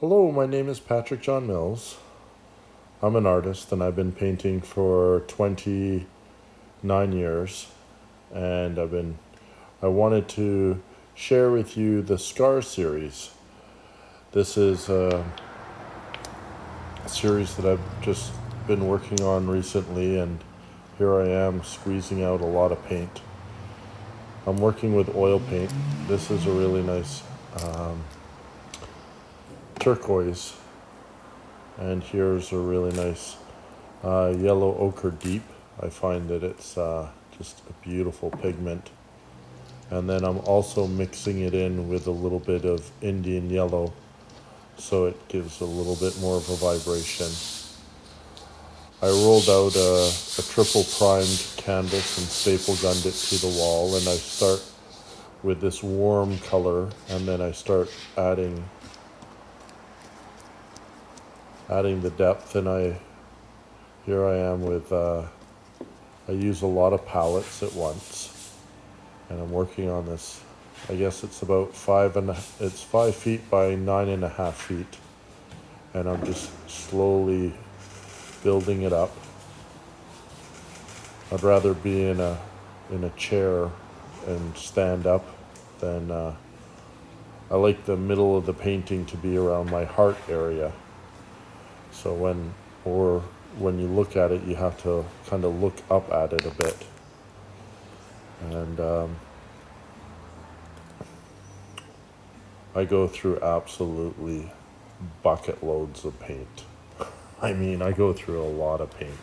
Hello, my name is Patrick John Mills. I'm an artist and I've been painting for 29 years and I wanted to share with you the Scar series. This is a series that I've just been working on recently, and here I am squeezing out a lot of paint. I'm working with oil paint. This is a really nice turquoise, and here's a really nice yellow ochre deep. I find that it's just a beautiful pigment. And then I'm also mixing it in with a little bit of Indian yellow, so it gives a little bit more of a vibration. I rolled out a triple primed canvas and staple gunned it to the wall, and I start with this warm color, and then I start adding the depth, and here I am with I use a lot of palettes at once, and I'm working on this. I guess it's about 5 feet by 9.5 feet, and I'm just slowly building it up. I'd rather be in a chair and stand up than I like the middle of the painting to be around my heart area. So when you look at it, you have to kind of look up at it a bit. And I go through absolutely bucket loads of paint. I mean, I go through a lot of paint.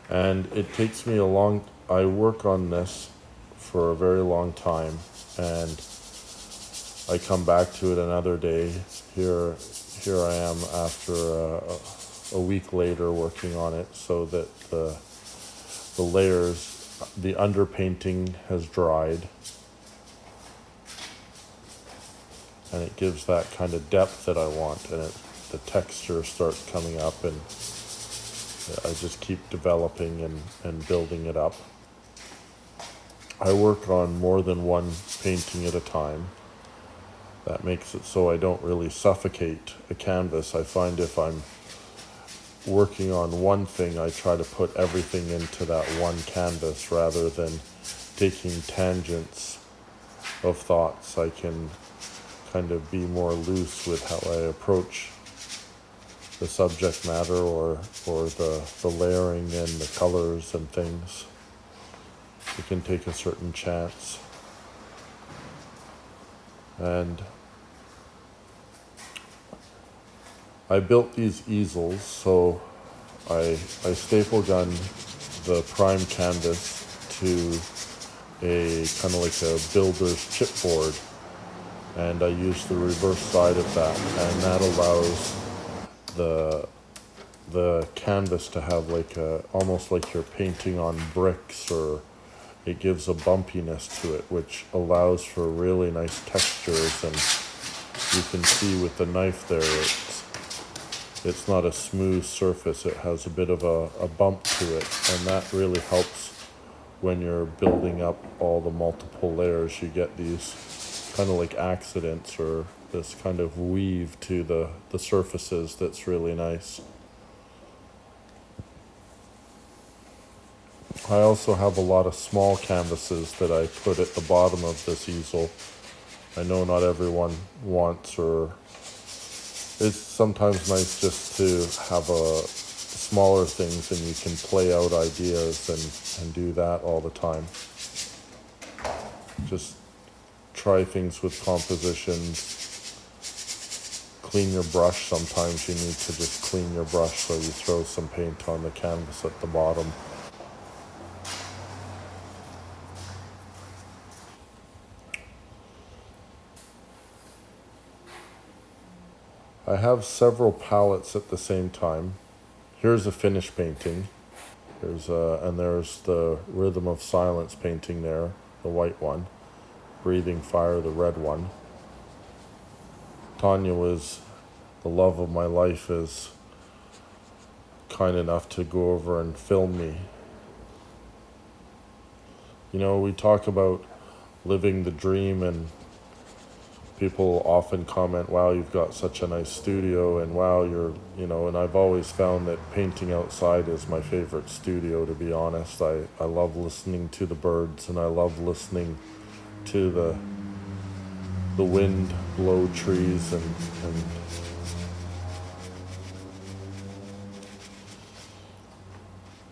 And it takes me I work on this for a very long time, and I come back to it another day. Here I am after a week later working on it, so that the layers, the underpainting has dried, and it gives that kind of depth that I want, and the texture starts coming up, and I just keep developing and building it up. I work on more than one painting at a time. That makes it so I don't really suffocate a canvas. I find if I'm working on one thing, I try to put everything into that one canvas rather than taking tangents of thoughts. I can kind of be more loose with how I approach the subject matter or the layering and the colors and things. You can take a certain chance. And I built these easels, so I staple gun the prime canvas to a kind of like a builder's chipboard, and I use the reverse side of that, and that allows the canvas to have like almost like you're painting on bricks, or it gives a bumpiness to it, which allows for really nice textures. And you can see with the knife there, it's not a smooth surface. It has a bit of a bump to it, and that really helps when you're building up all the multiple layers. You get these kind of like accidents, or this kind of weave to the surfaces that's really nice. I also have a lot of small canvases that I put at the bottom of this easel. I know not everyone wants, or it's sometimes nice just to have smaller things, and you can play out ideas and do that all the time. Just try things with compositions. Clean your brush. Sometimes you need to just clean your brush, so you throw some paint on the canvas at the bottom. I have several palettes at the same time. Here's a finished painting. There's the Rhythm of Silence painting there, the white one. Breathing Fire, the red one. Tanja was the love of my life, is kind enough to go over and film me. You know, we talk about living the dream and people often comment, wow, you've got such a nice studio, and wow, and I've always found that painting outside is my favorite studio, to be honest. I love listening to the birds, and I love listening to the wind blow trees, and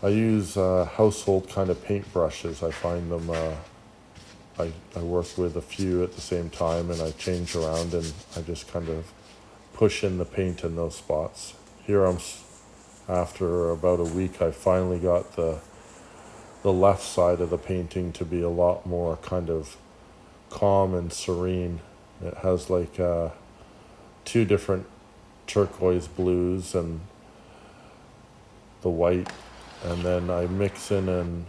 I use household kind of paintbrushes. I find them, I work with a few at the same time, and I change around, and I just kind of push in the paint in those spots. Here after about a week, I finally got the left side of the painting to be a lot more kind of calm and serene. It has like 2 different turquoise blues and the white, and then I mix in, and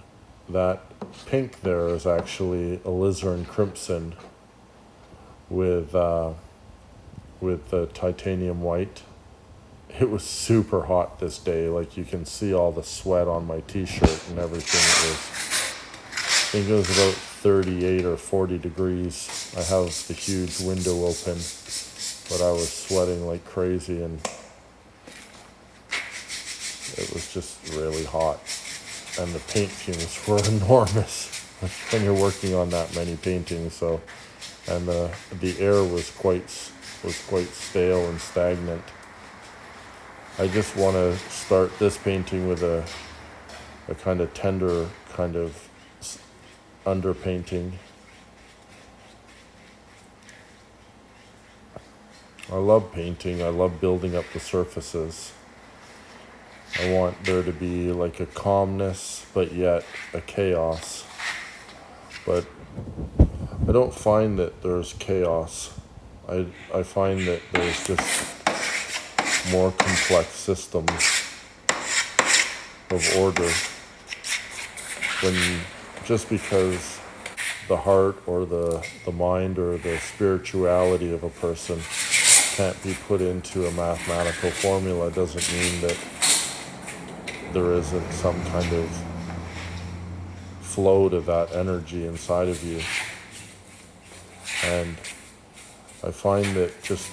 that pink there is actually alizarin crimson with the titanium white. It was super hot this day. Like, you can see all the sweat on my t-shirt and everything. I think it was about 38 or 40 degrees. I have the huge window open, but I was sweating like crazy, and it was just really hot. And the paint fumes were enormous when you're working on that many paintings. So, and the air was quite stale and stagnant. I just want to start this painting with a kind of tender kind of underpainting. I love painting. I love building up the surfaces. I want there to be like a calmness, but yet a chaos. But I don't find that there's chaos. I find that there's just more complex systems of order. Just because the heart or the mind or the spirituality of a person can't be put into a mathematical formula doesn't mean that there isn't some kind of flow to that energy inside of you. And I find that just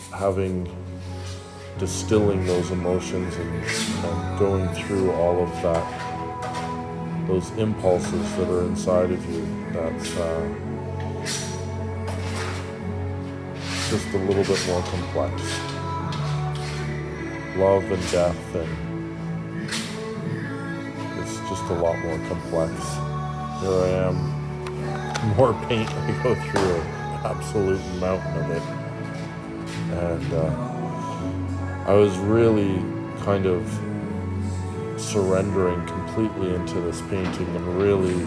distilling those emotions and going through all of that, those impulses that are inside of you, that's just a little bit more complex. Love and death, and it's just a lot more complex. Here I am, more paint. I go through an absolute mountain of it. And I was really kind of surrendering completely into this painting and really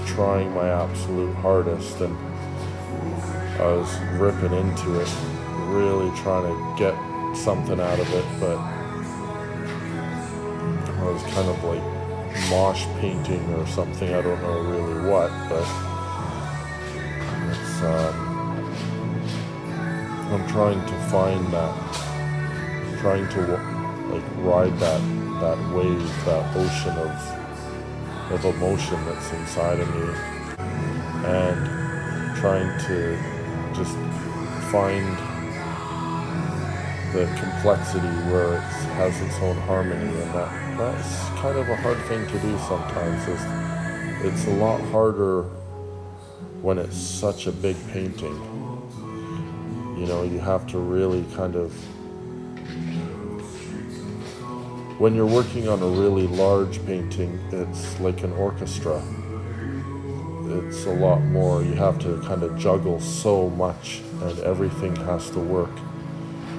trying my absolute hardest, and I was ripping into it, really trying to get something out of it, but I was kind of like mosh painting or something. I don't know really what, but it's I'm trying to find that, trying to like ride that wave, that ocean of emotion that's inside of me, and trying to just find the complexity where it has its own harmony. And that's kind of a hard thing to do sometimes. It's a lot harder when it's such a big painting. You know, you have to really kind of, when you're working on a really large painting, it's like an orchestra. It's a lot more, you have to kind of juggle so much, and everything has to work.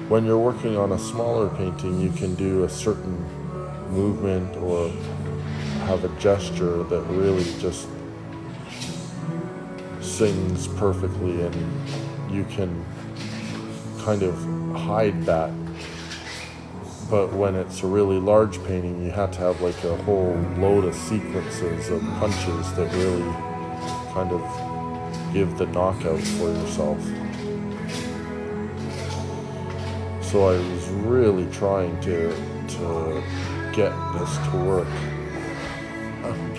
When you're working on a smaller painting, you can do a certain movement or have a gesture that really just sings perfectly, and you can kind of hide that. But when it's a really large painting, you have to have like a whole load of sequences of punches that really kind of give the knockout for yourself. So I was really trying to get this to work.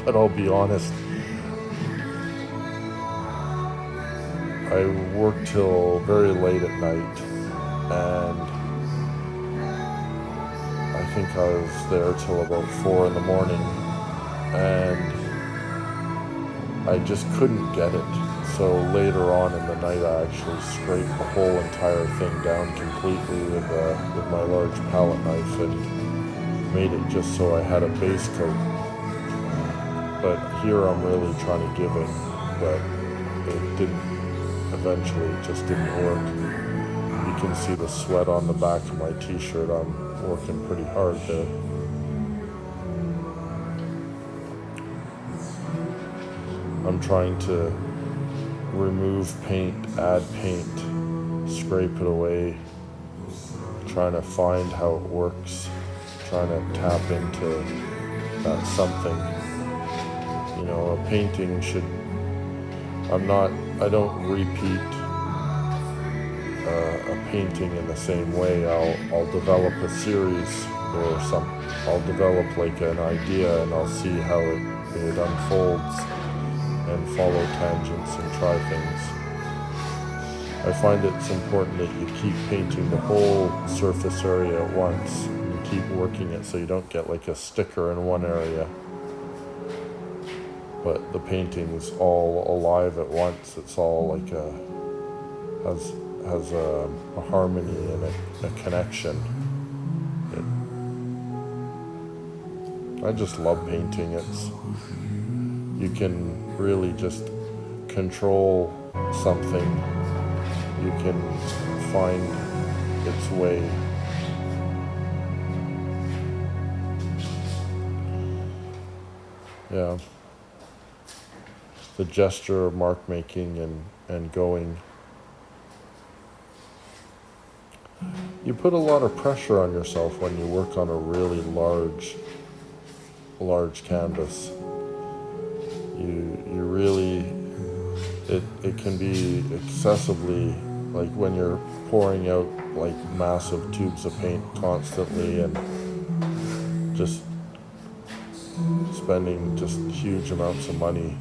But I'll be honest, I worked till very late at night, and I think I was there till about 4 in the morning, and I just couldn't get it. So later on in the night, I actually scraped the whole entire thing down completely with my large palette knife and made it just so I had a base coat. But here I'm really trying to give it, but it didn't. Eventually, it just didn't work. You can see the sweat on the back of my t-shirt. I'm working pretty hard there. I'm trying to remove paint, add paint, scrape it away, trying to find how it works, trying to tap into that something. You know, a painting should, I don't repeat a painting in the same way. I'll develop a series or I'll develop like an idea and I'll see how it unfolds and follow tangents and try things. I find it's important that you keep painting the whole surface area at once and keep working it so you don't get like a sticker in one area, but the painting's all alive at once. It's all like has a harmony and a connection. I just love painting. You can really just control something. You can find its way. Yeah. The gesture of mark making and going. You put a lot of pressure on yourself when you work on a really large canvas. You really, it can be excessively, like when you're pouring out like massive tubes of paint constantly and just spending just huge amounts of money,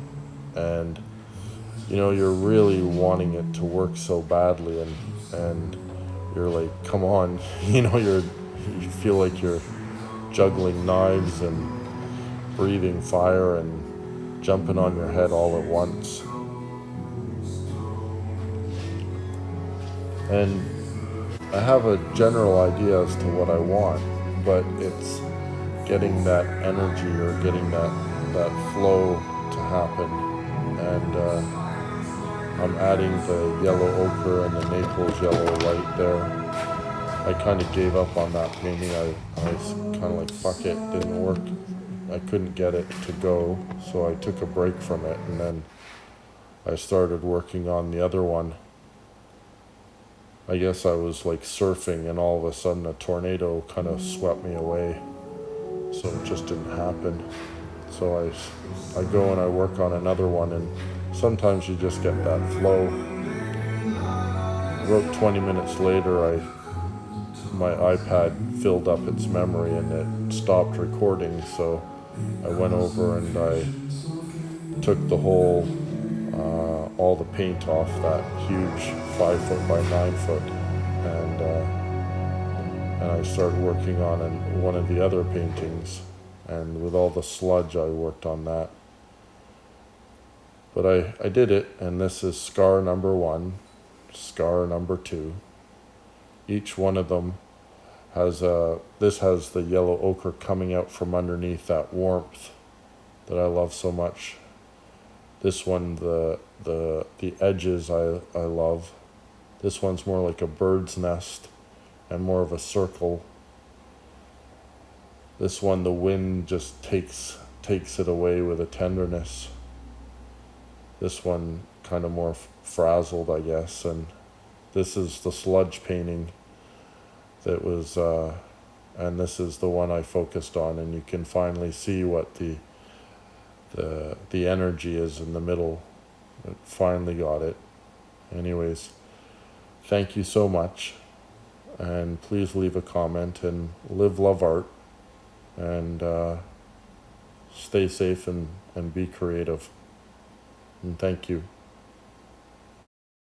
and you know, you're really wanting it to work so badly, and you're like, come on, you know, you feel like you're juggling knives and breathing fire and jumping on your head all at once. And I have a general idea as to what I want, but it's getting that energy or getting that flow to happen. And I'm adding the yellow ochre and the Naples yellow light there. I kind of gave up on that painting. I was kind of like, fuck it, didn't work. I couldn't get it to go, so I took a break from it, and then I started working on the other one. I guess I was like surfing, and all of a sudden a tornado kind of swept me away, so it just didn't happen. So I go and I work on another one, and sometimes you just get that flow. About 20 minutes later, my iPad filled up its memory and it stopped recording, so I went over and I took the whole, all the paint off that huge 5 foot by 9 foot, and I started working on one of the other paintings, and with all the sludge I worked on that. But I did it, and this is scar number 1, scar number 2. Each one of them has this has the yellow ochre coming out from underneath that warmth that I love so much. This one, the edges I love. This one's more like a bird's nest and more of a circle. This one, the wind just takes it away with a tenderness. This one kind of more frazzled, I guess, and this is the sludge painting that was, and this is the one I focused on, and you can finally see what the energy is in the middle. It finally got it. Anyways, thank you so much, and please leave a comment, and live, love art, and stay safe and be creative. And thank you.